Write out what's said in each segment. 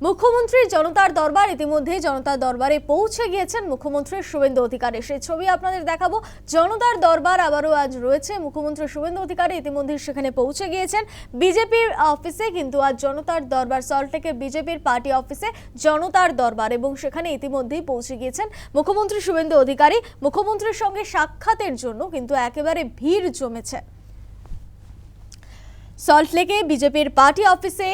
মুখ্যমন্ত্রী জনতার দরবার ইতিমধ্যে জনতার দরবারে পৌঁছে গিয়েছেন মুখ্যমন্ত্রী শুভেন্দু অধিকারী। সেই ছবি আপনাদের দেখাবো। জনতার দরবার আবারও আজ রয়েছে। মুখ্যমন্ত্রী শুভেন্দু অধিকারী ইতিমধ্যে সেখানে পৌঁছে গিয়েছেন বিজেপির অফিসে, কিন্তু আজ জনতার দরবার সল্টলেকে বিজেপির পার্টি অফিসে জনতার দরবার, এবং সেখানে ইতিমধ্যেই পৌঁছে গিয়েছেন মুখ্যমন্ত্রী শুভেন্দু অধিকারী। মুখ্যমন্ত্রীর সঙ্গে সাক্ষাতের জন্য কিন্তু একেবারে ভিড় জমেছে। সল্টলেকে বিজেপির পার্টি অফিসে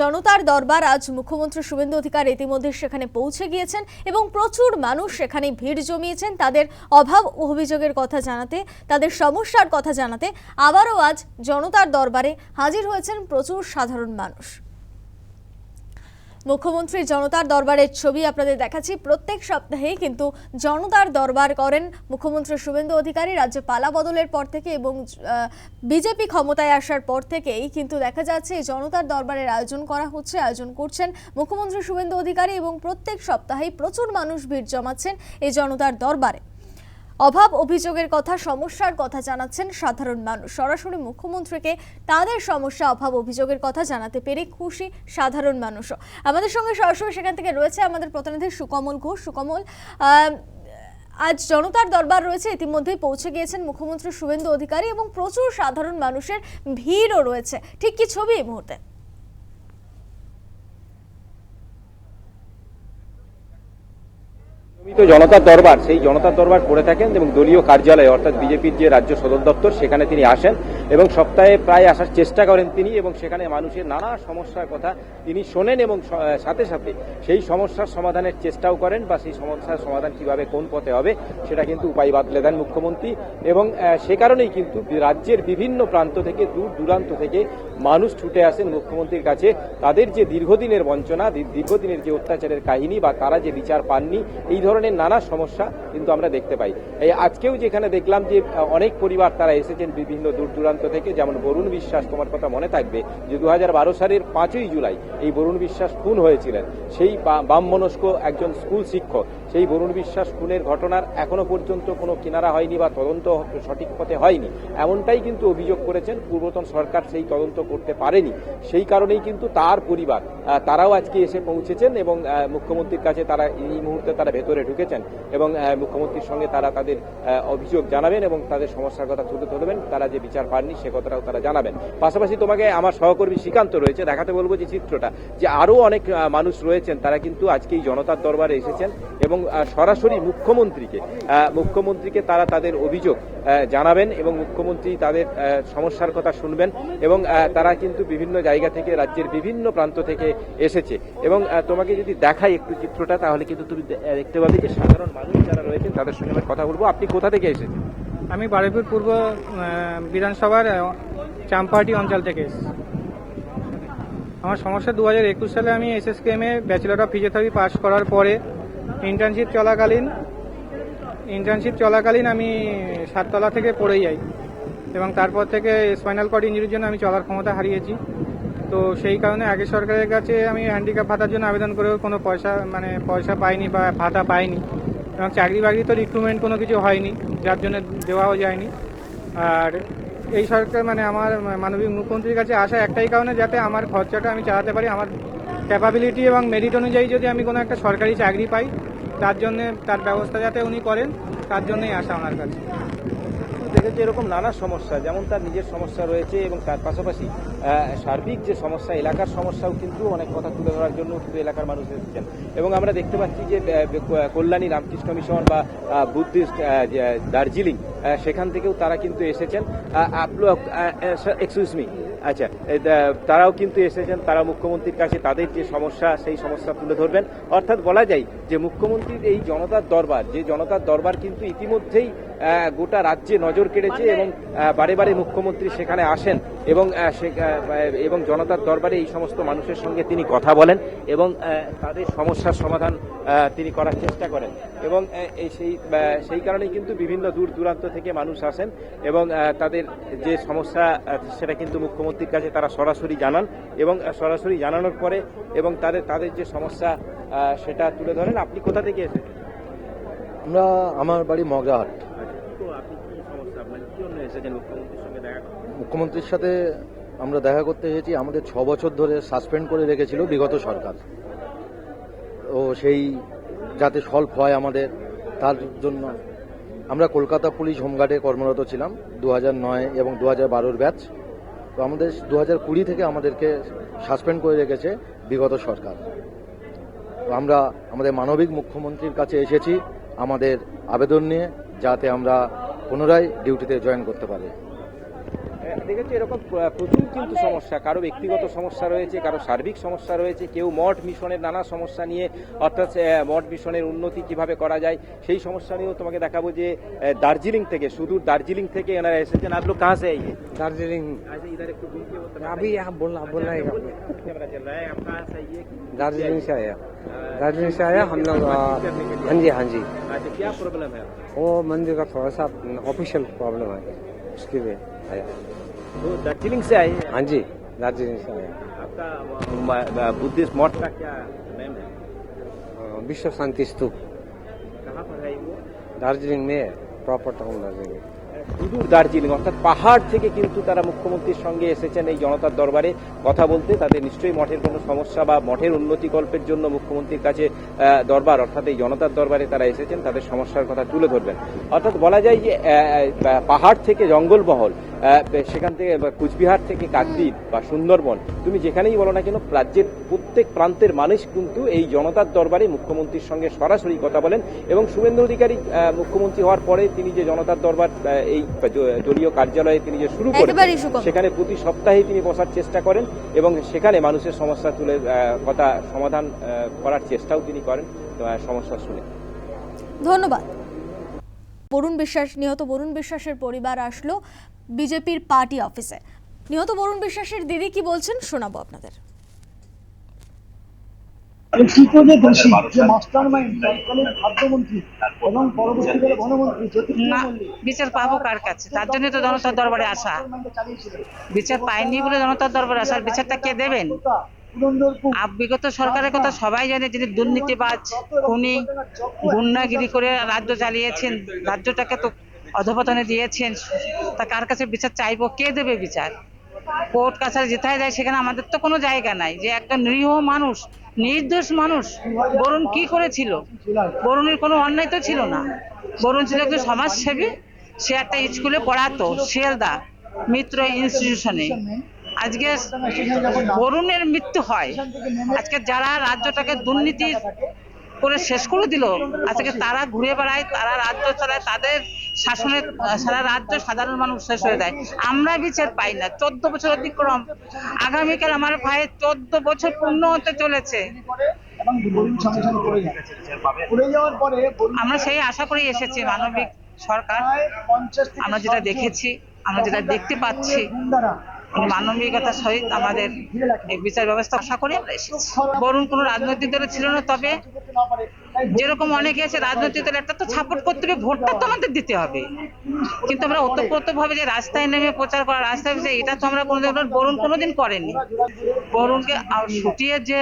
জনতার দরবার আজ মুখ্যমন্ত্রী শুভেন্দু অধিকারী ইতিমধ্যে সেখানে পৌঁছে গিয়েছেন এবং প্রচুর মানুষ সেখানে ভিড় জমিয়েছেন তাদের অভাব অভিযোগের কথা জানাতে, তাদের সমস্যার কথা জানাতে। আবারও আজ জনতার দরবারে হাজির হয়েছেন প্রচুর সাধারণ মানুষ। মুখ্যমন্ত্রী জনতার দরবারের ছবি আপনাদের দেখাচ্ছি। প্রত্যেক সপ্তাহে কিন্তু জনতার দরবার করেন মুখ্যমন্ত্রী শুভেন্দু অধিকারী। রাজ্যে পালা বদলের পর থেকে এবং বিজেপি ক্ষমতায় আসার পর থেকেই কিন্তু দেখা যাচ্ছে এই জনতার দরবারের আয়োজন করছেন মুখ্যমন্ত্রী শুভেন্দু অধিকারী, এবং প্রত্যেক সপ্তাহেই প্রচুর মানুষ ভিড় জমাচ্ছেন এই জনতার দরবারে। অভাব অভিযোগের কথা, সমস্যার কথা জানাচ্ছেন সাধারণ মানুষ। সরাসরি মুখ্যমন্ত্রীকে তাদের সমস্যা, অভাব অভিযোগের কথা জানাতে পেরে খুশি সাধারণ মানুষও। আমাদের সঙ্গে সরাসরি সেখান থেকে রয়েছে আমাদের প্রতিনিধি সুকমল ঘোষ। সুকমল, আজ জনতার দরবার রয়েছে, ইতিমধ্যেই পৌঁছে গিয়েছেন মুখ্যমন্ত্রী শুভেন্দু অধিকারী এবং প্রচুর সাধারণ মানুষের ভিড়ও রয়েছে। ঠিক কি ছবি এই মুহূর্তে? জনতার দরবার, সেই জনতার দরবার করে থাকেন এবং দলীয় কার্যালয়ে অর্থাৎ বিজেপির যে রাজ্য সদর দপ্তর সেখানে তিনি আসেন এবং সপ্তাহে প্রায় আসার চেষ্টা করেন তিনি, এবং সেখানে মানুষের নানা সমস্যার কথা তিনি শোনেন এবং সাথে সাথে সেই সমস্যার সমাধানের চেষ্টাও করেন, বা সেই সমস্যার সমাধান কিভাবে কোন পথে হবে সেটা কিন্তু উপায় বাতলে দেন মুখ্যমন্ত্রী। এবং সে কারণেই কিন্তু রাজ্যের বিভিন্ন প্রান্ত থেকে, দূর দূরান্ত থেকে মানুষ ছুটে আসেন মুখ্যমন্ত্রীর কাছে। তাদের যে দীর্ঘদিনের বঞ্চনা, দীর্ঘদিনের যে অত্যাচারের কাহিনী, বা তারা যে বিচার পাননি, এই ধরনের নানা সমস্যা কিন্তু আমরা দেখতে পাই। এই আজকেও যেখানে দেখলাম যে অনেক পরিবার তারা এসেছেন বিভিন্ন দূর দূরান্ত থেকে, যেমন বরুণ বিশ্বাস, তোমার কথা মনে থাকবে যে 2012 সালের 5ই জুলাই এই বরুণ বিশ্বাস খুন হয়েছিলেন। সেই বামমনস্ক একজন স্কুল শিক্ষক, সেই বরুণ বিশ্বাস খুনের ঘটনার এখনো পর্যন্ত কোনো কিনারা হয়নি বা তদন্ত সঠিক পথে হয়নি, এমনটাই কিন্তু অভিযোগ করেছেন। পূর্বতন সরকার সেই তদন্ত করতে পারেনি, সেই কারণেই কিন্তু তার পরিবার তারাও আজকে এসে পৌঁছেছেন এবং মুখ্যমন্ত্রীর কাছে তারা এই মুহূর্তে তারা ভেতরে ঢুকেছেন এবং মুখ্যমন্ত্রীর সঙ্গে তারা তাদের অভিযোগ জানাবেন এবং তাদের সমস্যার কথা তুলে ধরবেন। তারা যে বিচার পাননি সে কথাটাও তারা জানাবেন। পাশাপাশি তোমাকে আমার সহকর্মী শ্রীকান্ত রয়েছে, দেখাতে বলবো যে চিত্রটা, যে আরো অনেক মানুষ রয়েছেন তারা কিন্তু আজকে এই জনতার দরবারে এসেছেন এবং সরাসরি মুখ্যমন্ত্রীকে তারা তাদের অভিযোগ জানাবেন এবং মুখ্যমন্ত্রী তাদের সমস্যার কথা শুনবেন। এবং তারা কিন্তু বিভিন্ন জায়গা থেকে, রাজ্যের বিভিন্ন প্রান্ত থেকে এসেছে। এবং তোমাকে যদি দেখাই একটু চিত্রটা, তাহলে কিন্তু তুমি দেখতে পাবে যে সাধারণ মানুষ যারা রয়েছেন তাদের সঙ্গে আমি কথা বলবো। আপনি কোথা থেকে এসেছেন? আমি বারুইপুর পূর্ব বিধানসভার চাম্পাহাটি অঞ্চল থেকে এসেছি। আমার সমস্যা 2021 সালে আমি SSKM-এ ব্যাচেলর অফ ফিজিওথেরাপি পাস করার পরে ইন্টার্নশিপ চলাকালীন আমি 7 তলা থেকে পড়ে যাই এবং তারপর থেকে স্পাইনাল কর্ড ইনজুরির জন্য আমি চলার ক্ষমতা হারিয়েছি। তো সেই কারণে আগে সরকারের কাছে আমি হ্যান্ডিক্যাপ ভাতার জন্য আবেদন করেও কোনো পয়সা পাইনি বা ভাতা পাইনি, এবং চাকরি বাকরি তো রিক্রুটমেন্ট কোনো কিছু হয়নি, যার জন্য দেওয়াও যায়নি। আর এই সরকার আমার মাননীয় মুখ্যমন্ত্রীর কাছে আসা একটাই কারণে, যাতে আমার খরচাটা আমি চালাতে পারি, আমার ক্যাপাবিলিটি এবং মেরিট অনুযায়ী যদি আমি কোনো একটা সরকারি চাকরি পাই, তার ব্যবস্থা যাতে উনি করেন, তার জন্যই আসা ওনার কাছে। দেখেছি এরকম নানা সমস্যা, যেমন তার নিজের সমস্যা রয়েছে এবং তার পাশাপাশি সার্বিক যে সমস্যা, এলাকার সমস্যাও কিন্তু অনেক কথা তুলে ধরার জন্য শুধু এলাকার মানুষ এসেছেন। এবং আমরা দেখতে পাচ্ছি যে কল্যাণী রামকৃষ্ণ মিশন বা বুদ্ধিস্ট দার্জিলিং, সেখান থেকেও তারা কিন্তু এসেছেন। আচ্ছা, তারাও কিন্তু এসেছেন, তারা মুখ্যমন্ত্রীর কাছে তাদের যে সমস্যা সেই সমস্যা তুলে ধরবেন। অর্থাৎ বলা যায় যে মুখ্যমন্ত্রীর এই জনতার দরবার কিন্তু ইতিমধ্যেই গোটা রাজ্যে নজর কেড়েছে এবং বারে বারে মুখ্যমন্ত্রী সেখানে আসেন এবং জনতার দরবারে এই সমস্ত মানুষের সঙ্গে তিনি কথা বলেন এবং তাদের সমস্যার সমাধান তিনি করার চেষ্টা করেন। এবং সেই কারণেই কিন্তু বিভিন্ন দূর দূরান্ত থেকে মানুষ আসেন এবং তাদের যে সমস্যা সেটা কিন্তু মুখ্যমন্ত্রীর কাছে তারা সরাসরি জানান এবং সরাসরি জানানোর পরে এবং তাদের যে সমস্যা সেটা তুলে ধরেন। আপনি কোথা থেকে এসেছেন? আমার বাড়ি মগরাহাট। আপনি কি সমস্যা, আপনার কি জন্য এসেছেন মুখ্যমন্ত্রীর সঙ্গে দেখা? মুখ্যমন্ত্রীর সাথে আমরা দেখা করতে এসেছি। আমাদের 6 বছর ধরে সাসপেন্ড করে রেখেছিল বিগত সরকার। ও সেই যাতে সলভ হয় আমাদের, তার জন্য আমরা কলকাতা পুলিশ হোমগার্ডে কর্মরত ছিলাম 2009 এবং 2012 ব্যাচ। তো আমাদের 2020 থেকে আমাদেরকে সাসপেন্ড করে রেখেছে বিগত সরকার। তো আমরা আমাদের মানবিক মুখ্যমন্ত্রীর কাছে এসেছি আমাদের আবেদন নিয়ে, যাতে আমরা পুনরায় ডিউটিতে জয়েন করতে পারি। দেখেছি এরকম প্রচুর কিন্তু সমস্যা, কারো ব্যক্তিগত সমস্যা রয়েছে, কারো সার্বিক সমস্যা রয়েছে, কেউ মঠ মিশনের নানা সমস্যা নিয়ে, অর্থাৎ মঠ মিশনের উন্নতি কিভাবে করা যায় সেই সমস্যা নিয়েও তোমাকে দেখাবো যে দার্জিলিং থেকে, সুদূর দার্জিলিং থেকে এনারা এসেছেন। आप लोग कहाँ से आए हैं? दार्जिलिंग अच्छा, इधर एक तो घूम के वो अभी यहाँ बोलना है कैमरा चल रहा है, आप कहाँ से आइए? दार्जिलिंग से आया हम लोग हाँ जी अच्छा, क्या प्रॉब्लम है? वो मंदिर का थोड़ा सा ऑफिशियल प्रॉब्लम है, उसके लिए आया। तो दार्जिलिंग से आए हैं? हाँ जी, दार्जिलिंग से आया। आपका बुद्धिस्ट मठ का क्या नेम है? विश्व शांति स्तूप कहाँ पर है वो? दार्जिलिंग में प्रॉपर टाउन दार्जिलिंग। সুদূর দার্জিলিং অর্থাৎ পাহাড় থেকে কিন্তু তারা মুখ্যমন্ত্রীর সঙ্গে এসেছেন এই জনতার দরবারে কথা বলতে। তাদের নিশ্চয়ই মঠের কোনো সমস্যা বা মঠের উন্নতিকল্পের জন্য মুখ্যমন্ত্রীর কাছে দরবার, অর্থাৎ এই জনতার দরবারে তারা এসেছেন, তাদের সমস্যার কথা তুলে ধরবেন। অর্থাৎ বলা যায় যে পাহাড় থেকে জঙ্গলমহল, সেখান থেকে কুচবিহার থেকে কাকদ্বীপ বা সুন্দরবন, তুমি যেখানেই বলো না কেন, রাজ্যের প্রত্যেক প্রান্তের মানুষ কিন্তু এই জনতার দরবারে মুখ্যমন্ত্রীর সঙ্গে সরাসরি কথা বলেন। এবং শুভেন্দু অধিকারী মুখ্যমন্ত্রী হওয়ার পরে তিনি যে জনতার দরবার এই দলীয় কার্যালয়ে তিনি যে শুরু করেন, একেবারেই সুগম। সেখানে প্রতি সপ্তাহে তিনি বসার চেষ্টা করেন এবং সেখানে মানুষের সমস্যা তুলে কথা সমাধান করার চেষ্টাও তিনি করেন সমস্যা শুনে। ধন্যবাদ। বরুণ বিশ্বাস, নিহত বরুণ বিশ্বাসের পরিবার আসলো বিজেপির পার্টি অফিসে। নিহত বরুণ বিশ্বাসের দিদি কি বলছেন শোনাবো আপনাদের। যে দোষী যে মাস্টারমাইন্ড তৎকালীন খাদ্যমন্ত্রী এবং পরবর্তীকালে বনমন্ত্রী না, বিচার পাবো কার কাছে? তার জন্য তো জনতার দরবারে আসা। বিচার পাইনি বলে জনতার দরবারে আসার বিচারটা কে দেবেন? বিগত সরকারের কথা সবাই জানে, যিনি দুর্নীতিবাজ, খুনি, গুন্ডাগিরি করে রাজ্য চালিয়েছেন, রাজ্যটাকে তো অধপতনে দিয়েছেন। তা কার কাছে বিচার চাইবো? কে দেবে বিচার? কোর্ট কাছারি যেথায় যায় সেখানে আমাদের তো কোনো জায়গা নাই। যে একটা নিরীহ মানুষ, নির্দোষ মানুষ, বরুণ কি করেছিল? বরুণের কোনো অন্যায় তো ছিল না। বরুণ ছিল একজন সমাজসেবী। সে একটা স্কুলে পড়াতো, শিয়ালদা মিত্র ইনস্টিটিউশনে। আজকে বরুণের মৃত্যু হয়, আজকে যারা রাজ্যটাকে দুর্নীতি করে শেষ করে দিল, আজকে তারা ঘুরে বেড়ায়, তারা রাজ্য চালায়, তাদের শাসনে সারা রাজ্য সাধারণ মানুষ শেষ হয়ে যায়। আমরা বিচার পাই না। 14 বছর অতিক্রম, আগামীকাল আমার ভাইয়ের 14 বছর পূর্ণ হতে চলেছে। আমরা সেই আশা করে এসেছি মানবিক সরকার। আমরা যেটা দেখেছি, আমরা যেটা দেখতে পাচ্ছি, মানবিকতার সহিত আমাদের এই বিচার ব্যবস্থা আশা করে আমরা এসেছি। বরুণ কোনো রাজনৈতিক দলে ছিল না, তবে যেরকম অনেকে আছে রাজনৈতিক দলে একটা তো সাপোর্ট করতে হবে, ভোটটা তো আমাদের দিতে হবে। কিন্তু আমরা ওতপ্রোতভাবে যে রাস্তায় নেমে প্রচার করা, রাস্তায় এটা তো আমরা কোনোদিন, বরুণ কোনোদিন করেনি। বরুণকে ছুটিয়ে যে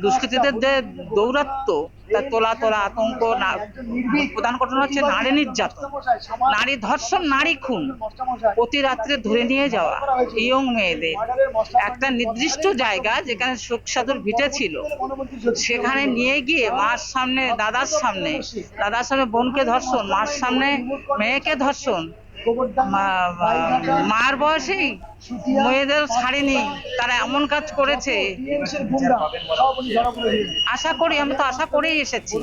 দুষ্কৃতীদের যে দৌরাত্ম, তার তোলা আতঙ্ক, প্রধান ঘটনা হচ্ছে নারী নির্যাতন, নারী ধর্ষণ, নারী খুন, প্রতি রাত্রে ধরে নিয়ে যাওয়া ইয়ং মেয়েদের একটা নির্দিষ্ট জায়গা যেখানে সুখসাধুর ভিটে ছিল, সেখানে নিয়ে গিয়ে মার সামনে, দাদার সামনে বোনকে ধর্ষণ, মার সামনে মেয়েকে ধর্ষণ, মার বয়সেই মেয়েদের ছাড়েনি, তারা এমন কাজ করেছে। আশা করি, আমি তো আশা করেই এসেছি।